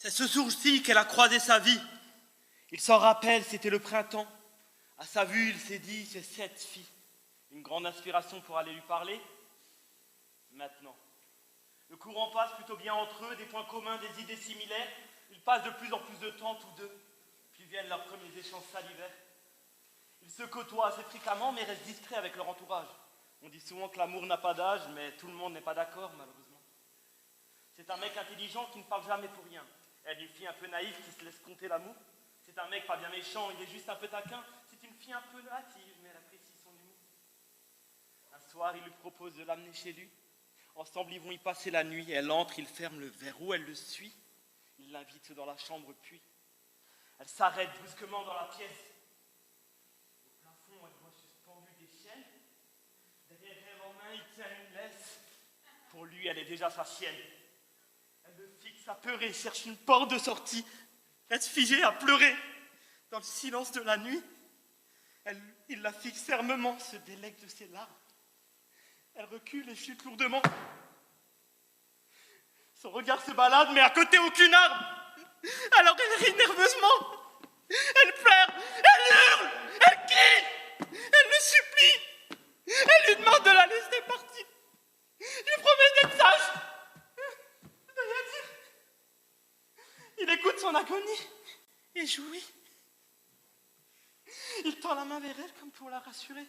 C'est ce jour-ci qu'elle a croisé sa vie. Il s'en rappelle, c'était le printemps. À sa vue, il s'est dit, c'est cette fille. Une grande inspiration pour aller lui parler. Maintenant. Le courant passe plutôt bien entre eux, des points communs, des idées similaires. Ils passent de plus en plus de temps tous deux. Puis viennent leurs premiers échanges salivaires. Ils se côtoient assez fréquemment, mais restent discrets avec leur entourage. On dit souvent que l'amour n'a pas d'âge, mais tout le monde n'est pas d'accord, malheureusement. C'est un mec intelligent qui ne parle jamais pour rien. Elle est une fille un peu naïve qui se laisse compter l'amour. C'est un mec pas bien méchant, il est juste un peu taquin. C'est une fille un peu hâtive, mais elle apprécie son humour. Un soir, il lui propose de l'amener chez lui. Ensemble, ils vont y passer la nuit. Elle entre, il ferme le verrou, elle le suit. Il l'invite dans la chambre, puis elle s'arrête brusquement dans la pièce. Au plafond, elle voit suspendu des chaînes. Derrière elle, en main, il tient une laisse. Pour lui, elle est déjà sa chienne. Elle le fixe apeurée, cherche une porte de sortie. Reste figée à pleurer. Dans le silence de la nuit, il la fixe fermement, se délecte de ses larmes. Elle recule et chute lourdement. Son regard se balade, mais à côté aucune arme. Alors elle rit nerveusement. Elle pleure, elle hurle, elle crie, elle le supplie. Elle lui demande de la laisser partir. Je promets d'être sage, de rien dire. Il écoute son agonie et jouit. Il tend la main vers elle comme pour la rassurer.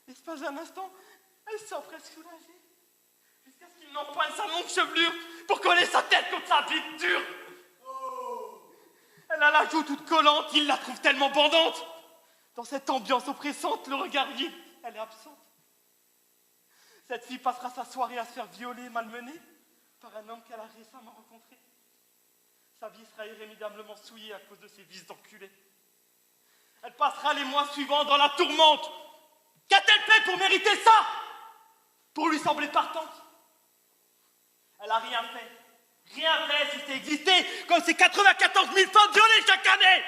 L'espace d'un instant, elle sent presque soulagée. Jusqu'à ce qu'il n'empoigne sa longue chevelure pour coller sa tête contre sa bite dure. Elle a la joue toute collante, il la trouve tellement bandante. Dans cette ambiance oppressante, le regard vide, elle est absente. Cette fille passera sa soirée à se faire violer, malmener par un homme qu'elle a récemment rencontré. Sa vie sera irrémédiablement souillée à cause de ses vices d'enculé. Elle passera les mois suivants dans la tourmente. Qu'a-t-elle fait pour mériter ça? Pour lui sembler partante? Elle a rien fait. Rien fait si c'est existé comme ces 94 000 femmes violées chaque année.